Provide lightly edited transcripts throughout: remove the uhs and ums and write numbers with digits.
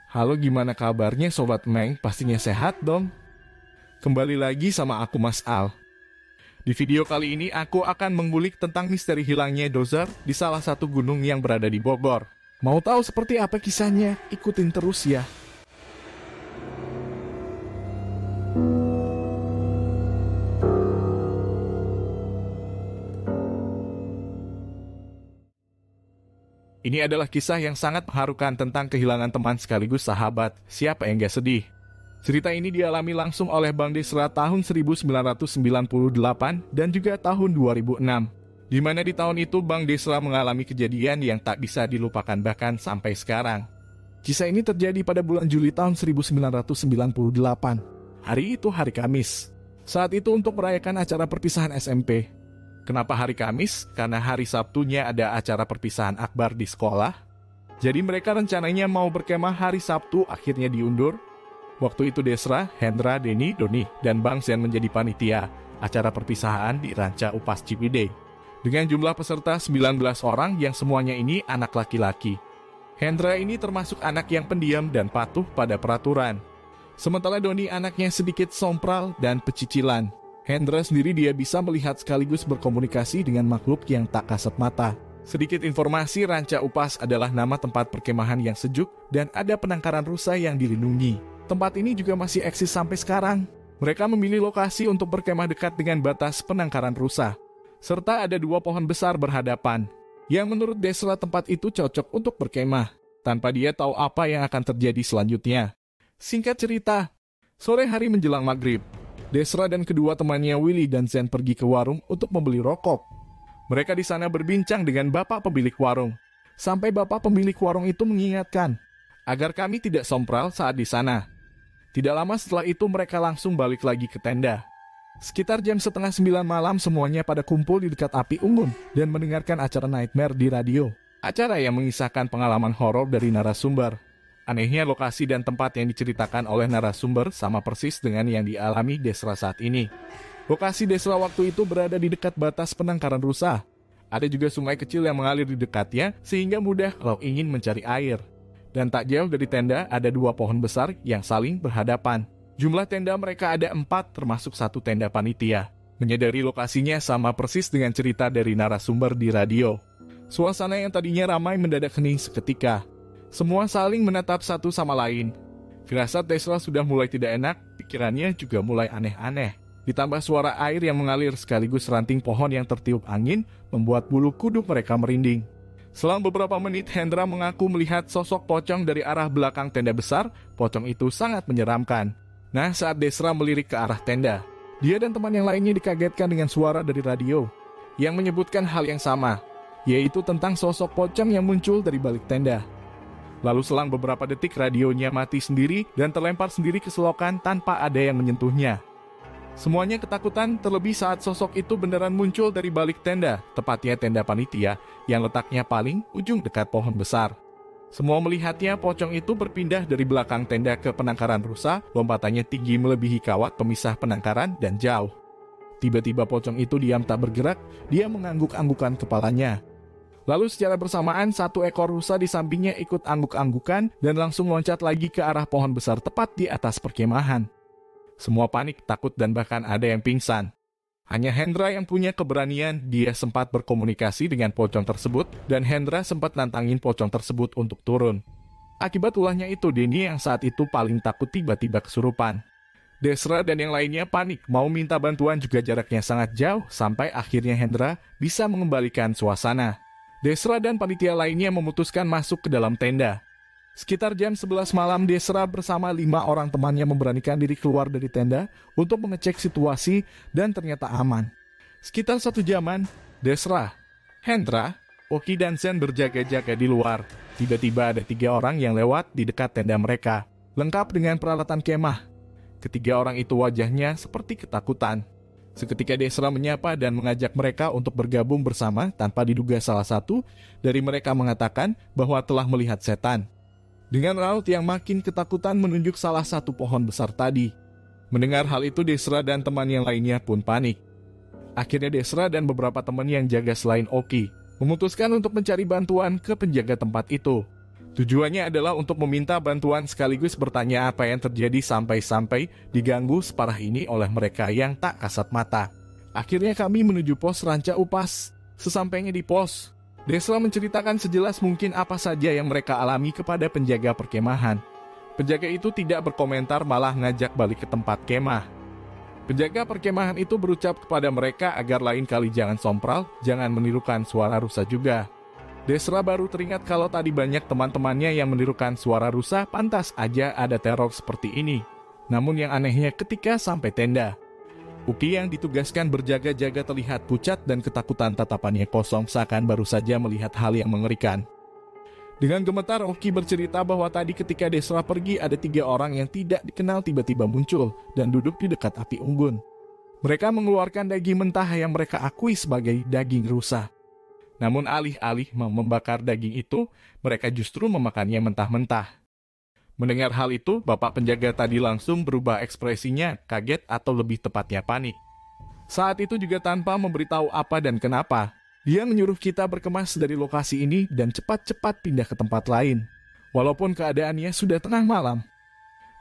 Halo, gimana kabarnya Sobat Meng? Pastinya sehat dong. Kembali lagi sama aku Mas Al. Di video kali ini aku akan mengulik tentang misteri hilangnya Dozer di salah satu gunung yang berada di Bogor. Mau tahu seperti apa kisahnya? Ikutin terus ya. Ini adalah kisah yang sangat mengharukan tentang kehilangan teman sekaligus sahabat. Siapa yang gak sedih? Cerita ini dialami langsung oleh Bang Desra tahun 1998 dan juga tahun 2006. Di mana di tahun itu Bang Desra mengalami kejadian yang tak bisa dilupakan bahkan sampai sekarang. Kisah ini terjadi pada bulan Juli tahun 1998. Hari itu hari Kamis. Saat itu untuk merayakan acara perpisahan SMP. Kenapa hari Kamis? Karena hari Sabtunya ada acara perpisahan akbar di sekolah. Jadi mereka rencananya mau berkemah hari Sabtu, akhirnya diundur. Waktu itu Desra, Hendra, Denny, Doni, dan Bang Zen menjadi panitia acara perpisahan di Ranca Upas Cipidey. Dengan jumlah peserta 19 orang yang semuanya ini anak laki-laki. Hendra ini termasuk anak yang pendiam dan patuh pada peraturan. Sementara Doni anaknya sedikit sompral dan pecicilan. Hendra sendiri dia bisa melihat sekaligus berkomunikasi dengan makhluk yang tak kasat mata. Sedikit informasi, Ranca Upas adalah nama tempat perkemahan yang sejuk dan ada penangkaran rusa yang dilindungi. Tempat ini juga masih eksis sampai sekarang. Mereka memilih lokasi untuk berkemah dekat dengan batas penangkaran rusa. Serta ada 2 pohon besar berhadapan, yang menurut Desra tempat itu cocok untuk berkemah, tanpa dia tahu apa yang akan terjadi selanjutnya. Singkat cerita, sore hari menjelang maghrib, Desra dan kedua temannya Willy dan Zen pergi ke warung untuk membeli rokok. Mereka di sana berbincang dengan bapak pemilik warung. Sampai bapak pemilik warung itu mengingatkan agar kami tidak sompral saat di sana. Tidak lama setelah itu mereka langsung balik lagi ke tenda. Sekitar jam 8:30 malam semuanya pada kumpul di dekat api unggun dan mendengarkan acara Nightmare di radio. Acara yang mengisahkan pengalaman horor dari narasumber. Anehnya lokasi dan tempat yang diceritakan oleh narasumber sama persis dengan yang dialami Desra saat ini. Lokasi Desra waktu itu berada di dekat batas penangkaran rusa. Ada juga sungai kecil yang mengalir di dekatnya sehingga mudah kalau ingin mencari air. Dan tak jauh dari tenda ada 2 pohon besar yang saling berhadapan. Jumlah tenda mereka ada 4 termasuk 1 tenda panitia. Menyadari lokasinya sama persis dengan cerita dari narasumber di radio. Suasana yang tadinya ramai mendadak hening seketika. Semua saling menatap satu sama lain. Firasat Desra sudah mulai tidak enak, pikirannya juga mulai aneh-aneh. Ditambah suara air yang mengalir sekaligus ranting pohon yang tertiup angin, membuat bulu kuduk mereka merinding. Selang beberapa menit, Hendra mengaku melihat sosok pocong dari arah belakang tenda besar. Pocong itu sangat menyeramkan. Nah, saat Desra melirik ke arah tenda, dia dan teman yang lainnya dikagetkan dengan suara dari radio, yang menyebutkan hal yang sama, yaitu tentang sosok pocong yang muncul dari balik tenda. Lalu selang beberapa detik radionya mati sendiri dan terlempar sendiri ke selokan tanpa ada yang menyentuhnya. Semuanya ketakutan terlebih saat sosok itu beneran muncul dari balik tenda, tepatnya tenda panitia yang letaknya paling ujung dekat pohon besar. Semua melihatnya pocong itu berpindah dari belakang tenda ke penangkaran rusa, lompatannya tinggi melebihi kawat pemisah penangkaran dan jauh. Tiba-tiba pocong itu diam tak bergerak, dia mengangguk-anggukan kepalanya. Lalu secara bersamaan 1 ekor rusa di sampingnya ikut angguk-anggukan dan langsung loncat lagi ke arah pohon besar tepat di atas perkemahan. Semua panik, takut dan bahkan ada yang pingsan. Hanya Hendra yang punya keberanian, dia sempat berkomunikasi dengan pocong tersebut dan Hendra sempat nantangin pocong tersebut untuk turun. Akibat ulahnya itu, Denny yang saat itu paling takut tiba-tiba kesurupan. Desra dan yang lainnya panik, mau minta bantuan juga jaraknya sangat jauh sampai akhirnya Hendra bisa mengembalikan suasana. Desra dan panitia lainnya memutuskan masuk ke dalam tenda. Sekitar jam 11 malam, Desra bersama 5 orang temannya memberanikan diri keluar dari tenda untuk mengecek situasi dan ternyata aman. Sekitar 1 jaman, Desra, Hendra, Oki dan Zen berjaga-jaga di luar. Tiba-tiba ada 3 orang yang lewat di dekat tenda mereka, lengkap dengan peralatan kemah. Ketiga orang itu wajahnya seperti ketakutan. Seketika Desra menyapa dan mengajak mereka untuk bergabung bersama tanpa diduga salah satu dari mereka mengatakan bahwa telah melihat setan. Dengan raut yang makin ketakutan menunjuk salah satu pohon besar tadi. Mendengar hal itu Desra dan teman yang lainnya pun panik. Akhirnya Desra dan beberapa teman yang jaga selain Oki memutuskan untuk mencari bantuan ke penjaga tempat itu. Tujuannya adalah untuk meminta bantuan sekaligus bertanya apa yang terjadi sampai-sampai diganggu separah ini oleh mereka yang tak kasat mata. Akhirnya kami menuju pos Ranca Upas. Sesampainya di pos, Desra menceritakan sejelas mungkin apa saja yang mereka alami kepada penjaga perkemahan. Penjaga itu tidak berkomentar, malah ngajak balik ke tempat kemah. Penjaga perkemahan itu berucap kepada mereka agar lain kali jangan sompral, jangan menirukan suara rusa juga. Desra baru teringat kalau tadi banyak teman-temannya yang menirukan suara rusa, pantas aja ada teror seperti ini. Namun yang anehnya ketika sampai tenda, Uki yang ditugaskan berjaga-jaga terlihat pucat dan ketakutan, tatapannya kosong seakan baru saja melihat hal yang mengerikan. Dengan gemetar, Uki bercerita bahwa tadi ketika Desra pergi ada 3 orang yang tidak dikenal tiba-tiba muncul dan duduk di dekat api unggun. Mereka mengeluarkan daging mentah yang mereka akui sebagai daging rusa. Namun alih-alih membakar daging itu, mereka justru memakannya mentah-mentah. Mendengar hal itu, bapak penjaga tadi langsung berubah ekspresinya, kaget atau lebih tepatnya panik. Saat itu juga tanpa memberitahu apa dan kenapa, dia menyuruh kita berkemas dari lokasi ini dan cepat-cepat pindah ke tempat lain. Walaupun keadaannya sudah tengah malam.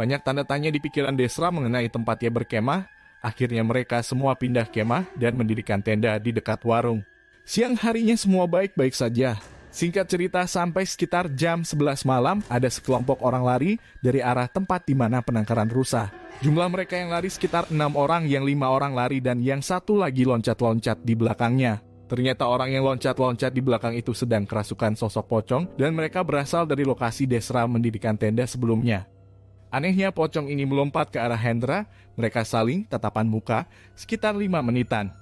Banyak tanda tanya di pikiran Desra mengenai tempatnya berkemah, akhirnya mereka semua pindah kemah dan mendirikan tenda di dekat warung. Siang harinya semua baik-baik saja. Singkat cerita, sampai sekitar jam 11 malam, ada sekelompok orang lari dari arah tempat di mana penangkaran rusa. Jumlah mereka yang lari sekitar 6 orang, yang 5 orang lari dan yang 1 lagi loncat-loncat di belakangnya. Ternyata orang yang loncat-loncat di belakang itu sedang kerasukan sosok pocong dan mereka berasal dari lokasi Desra mendirikan tenda sebelumnya. Anehnya pocong ini melompat ke arah Hendra, mereka saling tatapan muka sekitar 5 menitan.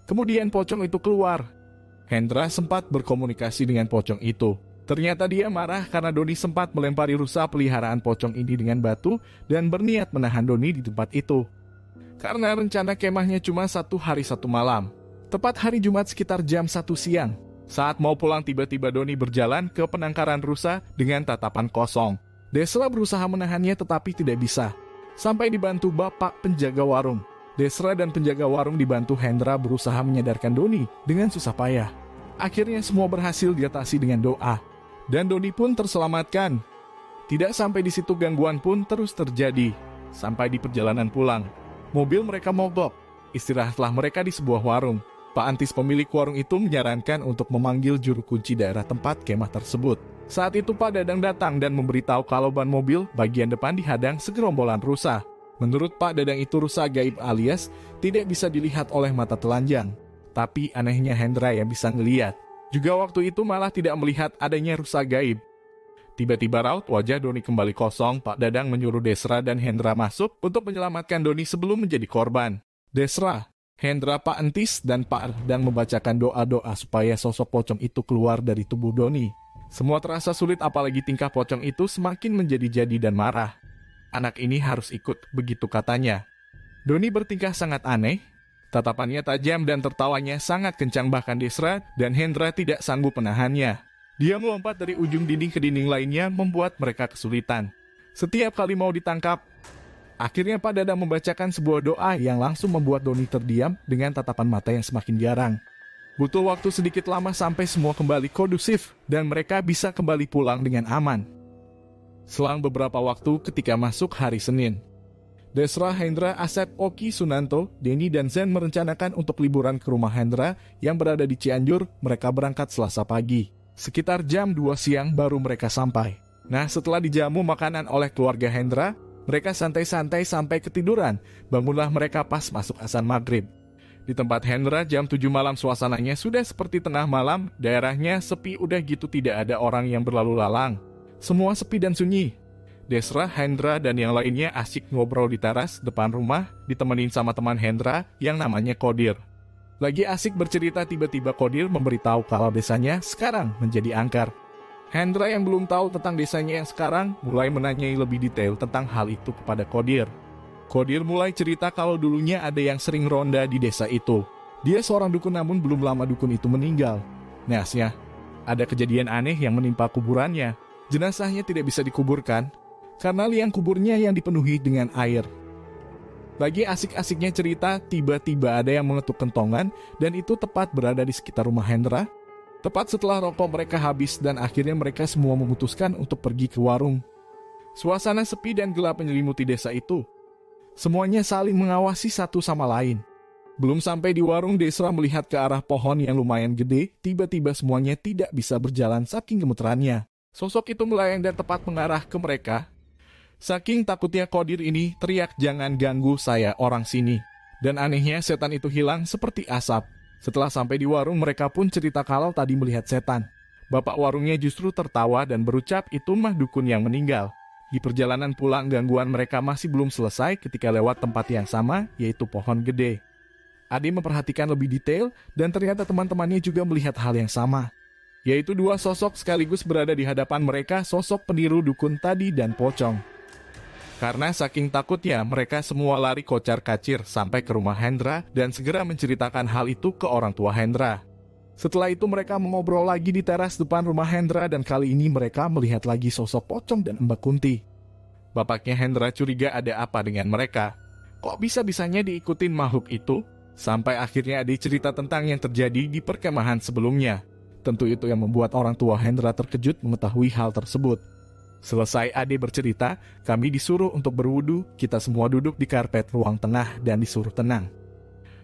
Kemudian pocong itu keluar. Hendra sempat berkomunikasi dengan pocong itu. Ternyata dia marah karena Doni sempat melempari rusa peliharaan pocong ini dengan batu dan berniat menahan Doni di tempat itu. Karena rencana kemahnya cuma 1 hari 1 malam. Tepat hari Jumat sekitar jam 1 siang. Saat mau pulang tiba-tiba Doni berjalan ke penangkaran rusa dengan tatapan kosong. Desra berusaha menahannya tetapi tidak bisa. Sampai dibantu bapak penjaga warung. Desra dan penjaga warung dibantu Hendra berusaha menyadarkan Doni dengan susah payah. Akhirnya semua berhasil diatasi dengan doa. Dan Doni pun terselamatkan. Tidak sampai di situ, gangguan pun terus terjadi. Sampai di perjalanan pulang, mobil mereka mogok. Istirahatlah mereka di sebuah warung. Pak Antis pemilik warung itu menyarankan untuk memanggil juru kunci daerah tempat kemah tersebut. Saat itu Pak Dadang datang dan memberitahu kalau ban mobil bagian depan dihadang segerombolan rusa. Menurut Pak Dadang itu rusa gaib alias tidak bisa dilihat oleh mata telanjang. Tapi anehnya Hendra yang bisa ngeliat. Juga waktu itu malah tidak melihat adanya rusa gaib. Tiba-tiba raut wajah Doni kembali kosong. Pak Dadang menyuruh Desra dan Hendra masuk untuk menyelamatkan Doni sebelum menjadi korban. Desra, Hendra, Pak Entis, dan Pak Dadang membacakan doa-doa supaya sosok pocong itu keluar dari tubuh Doni. Semua terasa sulit apalagi tingkah pocong itu semakin menjadi-jadi dan marah. Anak ini harus ikut, begitu katanya. Doni bertingkah sangat aneh. Tatapannya tajam dan tertawanya sangat kencang, bahkan Desra dan Hendra tidak sanggup menahannya. Dia melompat dari ujung dinding ke dinding lainnya membuat mereka kesulitan. Setiap kali mau ditangkap, akhirnya Pak Dadang membacakan sebuah doa yang langsung membuat Doni terdiam dengan tatapan mata yang semakin jarang. Butuh waktu sedikit lama sampai semua kembali kondusif dan mereka bisa kembali pulang dengan aman. Selang beberapa waktu ketika masuk hari Senin, Desra, Hendra, Asep, Oki, Sunanto, Denny, dan Zen merencanakan untuk liburan ke rumah Hendra yang berada di Cianjur. Mereka berangkat Selasa pagi. Sekitar jam 2 siang baru mereka sampai. Nah, setelah dijamu makanan oleh keluarga Hendra, mereka santai-santai sampai ketiduran. Bangunlah mereka pas masuk azan maghrib. Di tempat Hendra jam 7 malam suasananya sudah seperti tengah malam. Daerahnya sepi, udah gitu tidak ada orang yang berlalu lalang. Semua sepi dan sunyi. Desra, Hendra, dan yang lainnya asik ngobrol di teras depan rumah, ditemenin sama teman Hendra yang namanya Kodir. Lagi asik bercerita, tiba-tiba Kodir memberitahu kalau desanya sekarang menjadi angker. Hendra yang belum tahu tentang desanya yang sekarang mulai menanyai lebih detail tentang hal itu kepada Kodir. Kodir mulai cerita kalau dulunya ada yang sering ronda di desa itu. Dia seorang dukun, namun belum lama dukun itu meninggal. Nahasnya, ada kejadian aneh yang menimpa kuburannya. Jenazahnya tidak bisa dikuburkan karena liang kuburnya yang dipenuhi dengan air. Lagi asik-asiknya cerita, tiba-tiba ada yang mengetuk kentongan dan itu tepat berada di sekitar rumah Hendra. Tepat setelah rokok mereka habis dan akhirnya mereka semua memutuskan untuk pergi ke warung. Suasana sepi dan gelap menyelimuti desa itu. Semuanya saling mengawasi satu sama lain. Belum sampai di warung, Desra melihat ke arah pohon yang lumayan gede, tiba-tiba semuanya tidak bisa berjalan saking gemeterannya. Sosok itu melayang dan tepat mengarah ke mereka. Saking takutnya Qadir ini teriak, "Jangan ganggu saya, orang sini." Dan anehnya setan itu hilang seperti asap. Setelah sampai di warung, mereka pun cerita kalau tadi melihat setan. Bapak warungnya justru tertawa dan berucap itu mah dukun yang meninggal. Di perjalanan pulang, gangguan mereka masih belum selesai ketika lewat tempat yang sama, yaitu pohon gede. Ade memperhatikan lebih detail dan ternyata teman-temannya juga melihat hal yang sama. Yaitu dua sosok sekaligus berada di hadapan mereka, sosok peniru dukun tadi dan pocong. Karena saking takutnya, mereka semua lari kocar-kacir sampai ke rumah Hendra dan segera menceritakan hal itu ke orang tua Hendra. Setelah itu mereka mengobrol lagi di teras depan rumah Hendra dan kali ini mereka melihat lagi sosok pocong dan Mbak Kunti. Bapaknya Hendra curiga ada apa dengan mereka. Kok bisa-bisanya diikutin makhluk itu? Sampai akhirnya Ade cerita tentang yang terjadi di perkemahan sebelumnya. Tentu itu yang membuat orang tua Hendra terkejut mengetahui hal tersebut. Selesai Ade bercerita, kami disuruh untuk berwudu, kita semua duduk di karpet ruang tengah dan disuruh tenang.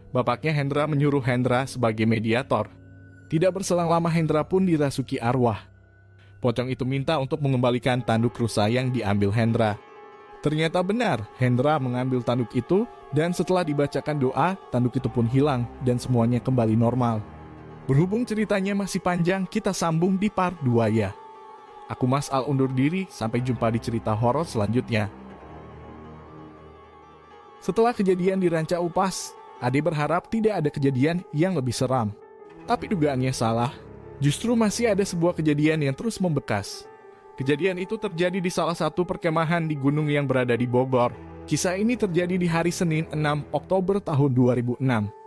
Bapaknya Hendra menyuruh Hendra sebagai mediator. Tidak berselang lama Hendra pun dirasuki arwah. Pocong itu minta untuk mengembalikan tanduk rusa yang diambil Hendra. Ternyata benar, Hendra mengambil tanduk itu dan setelah dibacakan doa, tanduk itu pun hilang dan semuanya kembali normal. Berhubung ceritanya masih panjang, kita sambung di part 2 ya. Aku Mas Al undur diri, sampai jumpa di cerita horor selanjutnya. Setelah kejadian di Ranca Upas, Ade berharap tidak ada kejadian yang lebih seram. Tapi dugaannya salah, justru masih ada sebuah kejadian yang terus membekas. Kejadian itu terjadi di salah satu perkemahan di gunung yang berada di Bogor. Kisah ini terjadi di hari Senin 6 Oktober tahun 2006.